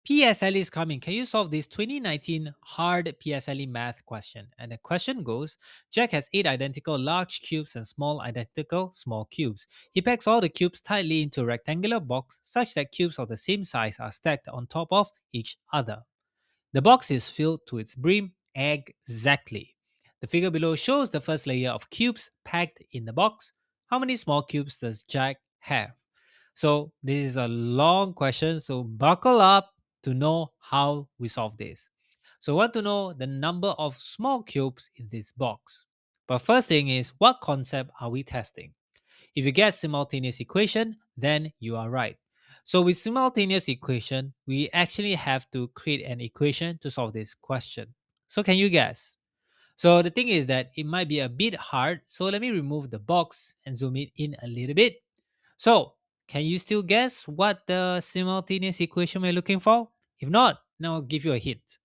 PSLE is coming. Can you solve this 2019 hard PSLE math question? And the question goes, Jack has 8 identical large cubes and small identical small cubes. He packs all the cubes tightly into a rectangular box such that cubes of the same size are stacked on top of each other. The box is filled to its brim exactly. The figure below shows the first layer of cubes packed in the box. How many small cubes does Jack have? So this is a long question, so buckle up to know how we solve this. So we want to know the number of small cubes in this box. But first thing is, what concept are we testing? If you get simultaneous equation, then you are right. So with simultaneous equation, we actually have to create an equation to solve this question. So can you guess? So the thing is that it might be a bit hard. So let me remove the box and zoom it in a little bit. So can you still guess what the simultaneous equation we're looking for? If not, now I'll give you a hint.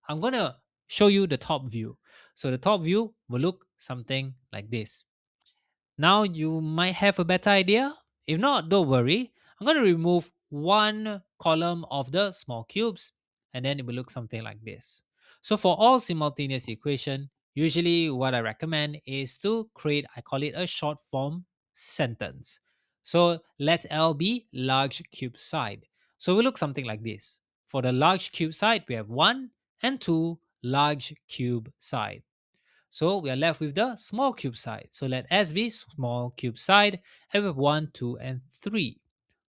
I'm going to show you the top view. So the top view will look something like this. Now you might have a better idea. If not, don't worry. I'm going to remove one column of the small cubes and then it will look something like this. So for all simultaneous equation, usually what I recommend is to create, I call it a short form sentence. So let L be large cube side. So we look something like this. For the large cube side, we have 1 and 2 large cube side. So we are left with the small cube side. So let S be small cube side, and we have 1, 2, and 3.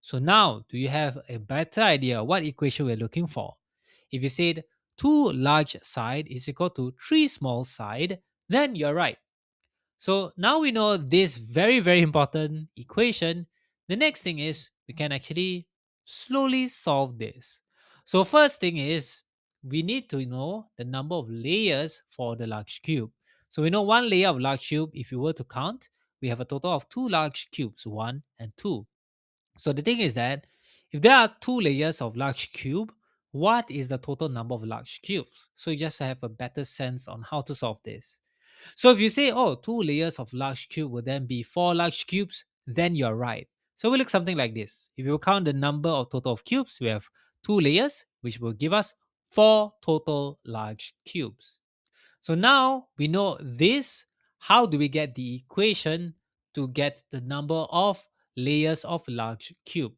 So now, do you have a better idea what equation we're looking for? If you said 2 large side is equal to 3 small side, then you're right. So now we know this very, very important equation. The next thing is we can actually slowly solve this. So first thing is we need to know the number of layers for the large cube. So we know one layer of large cube, if you were to count, we have a total of 2 large cubes, 1 and 2. So the thing is that if there are 2 layers of large cube, what is the total number of large cubes? So you just have a better sense on how to solve this. So if you say, oh, 2 layers of large cube will then be 4 large cubes, then you're right. So we look something like this. If you count the number of total of cubes, we have 2 layers, which will give us 4 total large cubes. So now we know this. How do we get the equation to get the number of layers of large cube?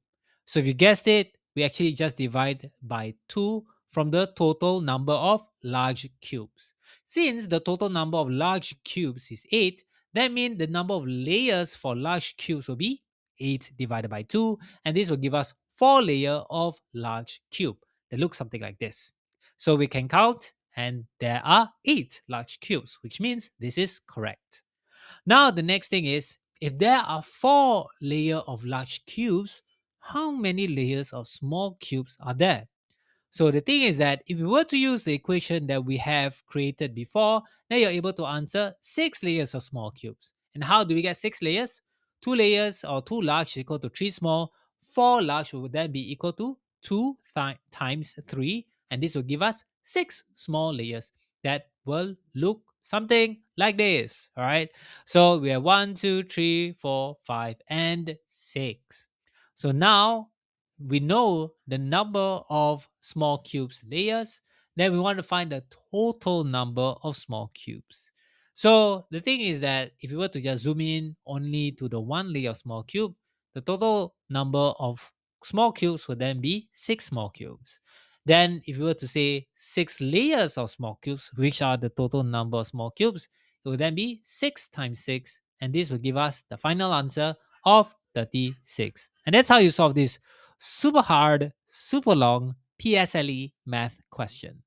So if you guessed it, we actually just divide by 2 from the total number of large cubes. Since the total number of large cubes is 8, that means the number of layers for large cubes will be 8 divided by 2, and this will give us 4 layers of large cube. That looks something like this. So we can count, and there are 8 large cubes, which means this is correct. Now the next thing is, if there are 4 layers of large cubes, how many layers of small cubes are there? So the thing is that if we were to use the equation that we have created before, then you're able to answer 6 layers of small cubes. And how do we get 6 layers? 2 layers or 2 large is equal to 3 small. 4 large would then be equal to 2 times 3. And this will give us 6 small layers that will look something like this. All right. So we have 1, 2, 3, 4, 5, and 6. So now we know the number of small cubes layers, then we want to find the total number of small cubes. So the thing is that if you were to just zoom in only to the one layer of small cube, the total number of small cubes would then be 6 small cubes. Then if you were to say 6 layers of small cubes, which are the total number of small cubes, it would then be 6 times 6, and this will give us the final answer of 36. And that's how you solve this super hard, super long PSLE math question.